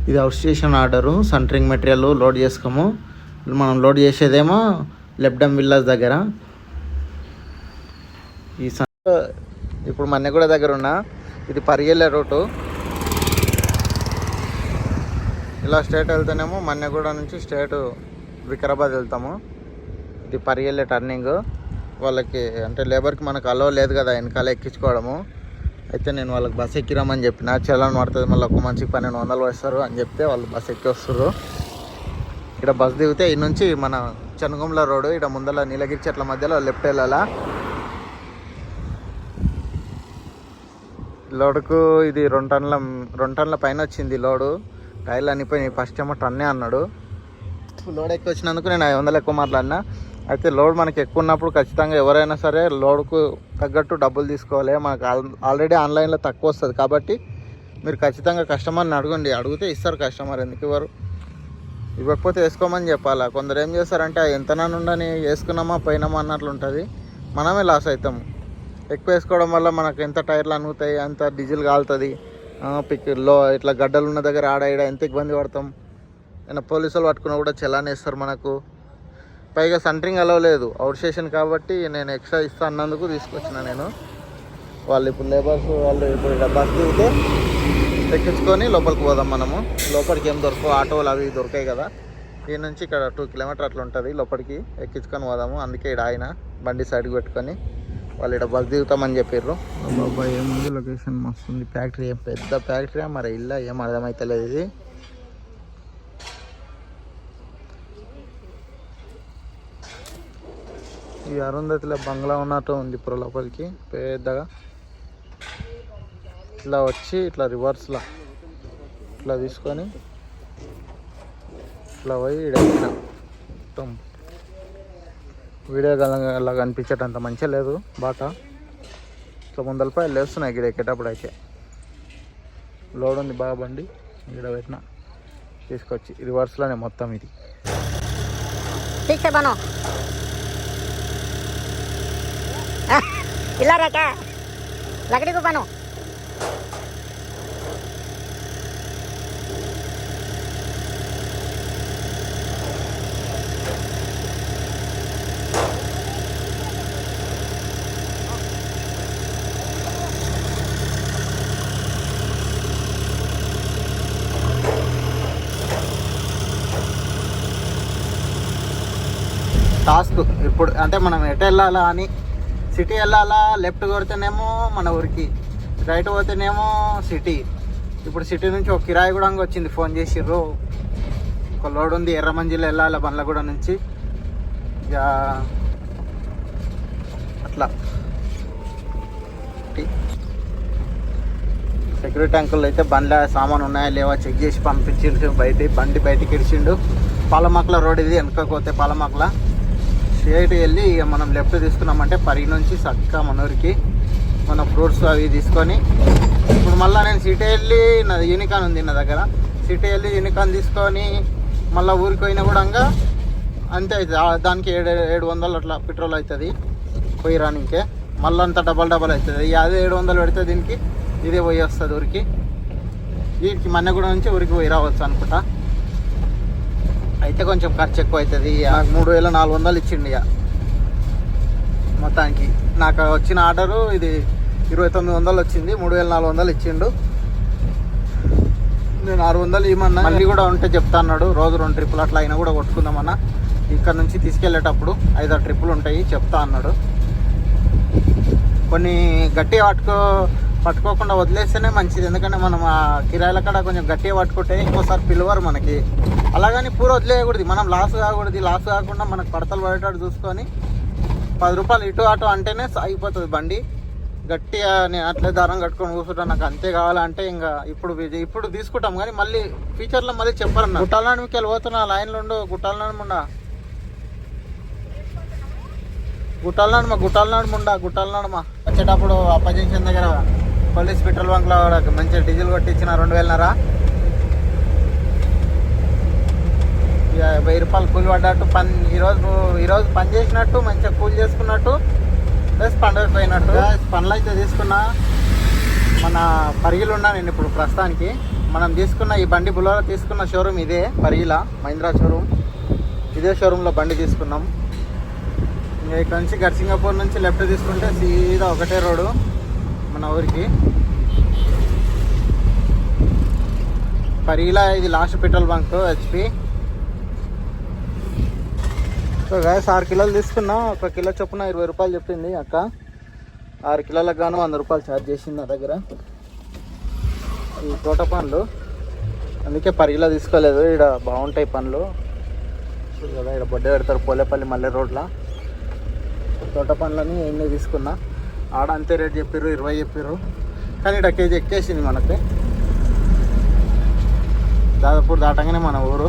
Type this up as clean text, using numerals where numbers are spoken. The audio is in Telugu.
ఇది out station order. Centering material load చేసుకోము. మనం లోడ్ చేసేదేమో లెబ్డమ్ విల్లాస్ దగ్గర. ఈ ఇప్పుడు మన్నెగూడ దగ్గర ఉన్న ఇది పరిగెళ్ళే రూటు. ఇలా స్ట్రేట్ వెళ్తేనేమో మన్నెగూడ నుంచి స్ట్రేట్ వికారాబాద్ వెళ్తాము. ఇది పరిగెళ్ళే టర్నింగ్. వాళ్ళకి అంటే లేబర్కి మనకు అలో లేదు కదా వెనకాల ఎక్కించుకోవడము. అయితే నేను వాళ్ళకి బస్ ఎక్కిరామని చెప్పిన. చలాన్ పడుతుంది, మళ్ళీ ఒక మనిషికి 1200 వేస్తారు అని చెప్తే వాళ్ళు బస్ ఎక్కి వస్తారు. ఇక్కడ బస్ దిగితే ఈ నుంచి మన చనుగుంల రోడ్డు ఇక్కడ ముందర నీలగిరి చెట్ల మధ్యలో లెఫ్ట్ వెళ్ళాలా. లోడుకు ఇది 2 టన్నుల పైన వచ్చింది లోడు. టైర్లు అనిపోయినాయి. ఫస్ట్ ఏమో టన్నే అన్నాడు. లోడ్ ఎక్కువ వచ్చినందుకు నేను 500 ఎక్కువ మాట్లాడినా. అయితే లోడ్ మనకి ఎక్కువ ఉన్నప్పుడు ఖచ్చితంగా ఎవరైనా సరే లోడ్కు తగ్గట్టు డబ్బులు తీసుకోవాలి. మనకు ఆల్రెడీ ఆన్లైన్లో తక్కువ వస్తుంది కాబట్టి మీరు ఖచ్చితంగా కస్టమర్ని అడగండి. అడిగితే ఇస్తారు కస్టమర్, ఎందుకు ఇవ్వరు? ఇవ్వకపోతే వేసుకోమని చెప్పాలా. కొందరు ఏం చేస్తారంటే ఎంత నుండని వేసుకున్నామా పోయినామా అన్నట్లు ఉంటుంది. మనమే లాస్ అవుతాము. ఎక్కువ వేసుకోవడం వల్ల మనకు ఎంత టైర్లు అనుగుతాయి, అంత డీజిల్ కాలుతుంది. పిక్లో ఇట్లా గడ్డలు ఉన్న దగ్గర ఆడ ఎంత ఇబ్బంది పడతాం. అయినా పోలీసులు పట్టుకున్నా కూడా చలాన్ వేస్తారు మనకు. పైగా సెంటరింగ్ అలవ్ లేదు, అవుట్ స్టేషన్ కాబట్టి నేను ఎక్స్ట్రా ఇస్తా అన్నందుకు తీసుకొచ్చిన నేను. వాళ్ళు ఇప్పుడు లేబర్స్ వాళ్ళు ఇప్పుడు బస్ దిగితే ఎక్కించుకొని లోపలికి పోదాం మనము. లోపలికి ఏం దొరకవు, ఆటోలు అవి దొరికాయి కదా. ఈ నుంచి ఇక్కడ 2 కిలోమీటర్ అట్లా ఉంటుంది. లోపలికి ఎక్కించుకొని పోదాము. అందుకే ఇక్కడ ఆయన బండి సైడ్కి పెట్టుకొని వాళ్ళు ఇక్కడ బస్ దిగుతామని చెప్పారు. బాబా ఏముంది లొకేషన్ మస్తుంది. ఫ్యాక్టరీ ఏం పెద్ద ఫ్యాక్టరీ మరి ఇల్లా ఏం అర్థమవుతలేదు. ఇది ఈ అరుంధతిలో బంగ్లా ఉన్నట్టు ఉంది. ఇప్పుడు లోపలికి పెద్దగా ఇట్లా వచ్చి ఇట్లా రివర్స్లా ఇట్లా తీసుకొని ఇట్లా పోయి ఇడెక్కిన. మొత్తం వీడియో అలా కనిపించేటంత మంచిగా లేదు బాట. ఇట్లా ముందలపై లేస్తున్నాయి ఇక్కడ ఎక్కేటప్పుడు. అయితే లోడ్ ఉంది బాగా బండి. ఇక్కడ పెట్టిన తీసుకొచ్చి రివర్స్లోనే మొత్తం ఇది. ఇలా రా क्या लकड़ी को बनो టాస్క్ ఇప్పుడు అంటే మనం ఎటు వెళ్ళాలా అని. సిటీ వెళ్ళాలా, లెఫ్ట్ కొడితేనేమో మన ఊరికి, రైట్ పోతేనేమో సిటీ. ఇప్పుడు సిటీ నుంచి ఒక కిరాయి కూడా వచ్చింది, ఫోన్ చేసిర్రు. ఒక లోడ్ ఉంది ఎర్రమంజిల్ వెళ్ళాలి బండ్లగూడ నుంచి. ఇక అట్లా సెక్యూరిటీ అంకుల్ అయితే బండ్ల సామాన్ ఉన్నాయా లేవా చెక్ చేసి పంపించిండు. బండి బయటికి ఇడిచిండు. పాలమాకుల రోడ్ ఇది. వెనకపోతే పాలమాకుల స్ట్రేట్ వెళ్ళి ఇక మనం లెఫ్ట్ తీసుకున్నామంటే పరి నుంచి చక్కగా మన ఊరికి మన ఫ్రూట్స్ అవి తీసుకొని ఇప్పుడు మళ్ళీ నేను సిటీ వెళ్ళి నా యూనికాన్ ఉంది నా దగ్గర. సిటీ వెళ్ళి యూనికాన్ తీసుకొని మళ్ళీ ఊరికి పోయినా కూడా అంతే అవుతుంది. దానికి 700 అట్లా పెట్రోల్ అవుతుంది పోయి రానికే. మళ్ళీ అంతా డబల్ అవుతుంది. అదే 700 పెడితే దీనికి ఇదే పోయి వస్తుంది ఊరికి. వీటికి మన్నెగూడ నుంచి ఊరికి పోయి రావచ్చు అనుకుంటా. అయితే కొంచెం ఖర్చు ఎక్కువ అవుతుంది. నాకు 3400 ఇచ్చిండు ఇక మొత్తానికి. నాకు వచ్చిన ఆర్డరు ఇది 2900 వచ్చింది. 3400 ఇచ్చిండు. నేను 600 ఇవ్వమన్నా. మళ్ళీ కూడా ఉంటే చెప్తా అన్నాడు. రోజు 2 ట్రిప్పులు అట్లా అయినా కూడా కొట్టుకుందామన్నా. ఇక్కడ నుంచి తీసుకెళ్ళేటప్పుడు 5-6 ట్రిప్పులు ఉంటాయి చెప్తా అన్నాడు. కొన్ని గట్టిగా పట్టుకోకుండా వదిలేస్తేనే మంచిది. ఎందుకంటే మనం ఆ కిరాయిల కాడ కొంచెం గట్టిగా పట్టుకుంటే ఇంకోసారి పిలవరు మనకి. అలాగని పూర వదిలేయకూడదు. మనం లాస్ కాకూడదు. లాస్ కాకుండా మనకు పడతలు పడేటట్టు చూసుకొని 10 రూపాయలు ఇటు అటు అంటేనే అయిపోతుంది బండి. గట్టిగా నేను అట్లే దారం కట్టుకొని కూర్చుంటాను. నాకు అంతే కావాలంటే ఇంకా ఇప్పుడు తీసుకుంటాం. కానీ మళ్ళీ ఫ్యూచర్లో మళ్ళీ చెప్పారన్న. గుట్టాలనాడు మీకు వెళ్ళి పోతున్నా లైన్లో ఉండు. గుట్టాలనాడు ముండా గుట్టాలనాడు వచ్చేటప్పుడు అప్పజంక్షన్ దగ్గర పోలీస్ పెట్రోల్ బంక్లో మంచిగా డీజిల్ కొట్టించిన 2000 ఇక 1000 రూపాయలు కూలి పడ్డట్టు. ఈరోజు పని చేసినట్టు మంచిగా కూలి చేసుకున్నట్టు ప్లస్ పండుగ పోయినట్టు. పనులు అయితే తీసుకున్నా. మన పరిగిలు ఉన్నా నేను ఇప్పుడు ప్రస్తుతానికి. మనం తీసుకున్న ఈ బండి బులోరా తీసుకున్న షోరూమ్ ఇదే పరిగిల మహీంద్రా షోరూమ్. ఇదే షోరూంలో బండి తీసుకున్నాం. ఇంకా ఇక్కడ నుంచి గడ్సింగపూర్ నుంచి లెఫ్ట్ తీసుకుంటే సీదా ఒకటే రోడ్డు మన ఊరికి. పరిగిల ఇది last petrol bunk HP. So guys 6 కిలోలు తీసుకున్నా. 1 కిలో చొప్పున 20 రూపాయలు చెప్పింది అక్క. 6 కిలోలకు గాను 100 రూపాయలు ఛార్జ్ చేసింది నా దగ్గర. ఈ తోట పండ్లు అందుకే పరిగిలో తీసుకోలేదు. ఇక్కడ బాగుంటాయి పండ్లు కదా. ఇక్కడ బొడ్డ పెడతారు పోలేపల్లి మల్లె రోడ్లో. తోట పండ్లని ఎన్ని తీసుకున్నా. ఆడ అంతే రేట్ చెప్పారు, 20 చెప్పారు. కానీ ఇక్కడ కేజీ ఎక్కేసింది మనకి. దాదాపు దాటంగానే మన ఊరు.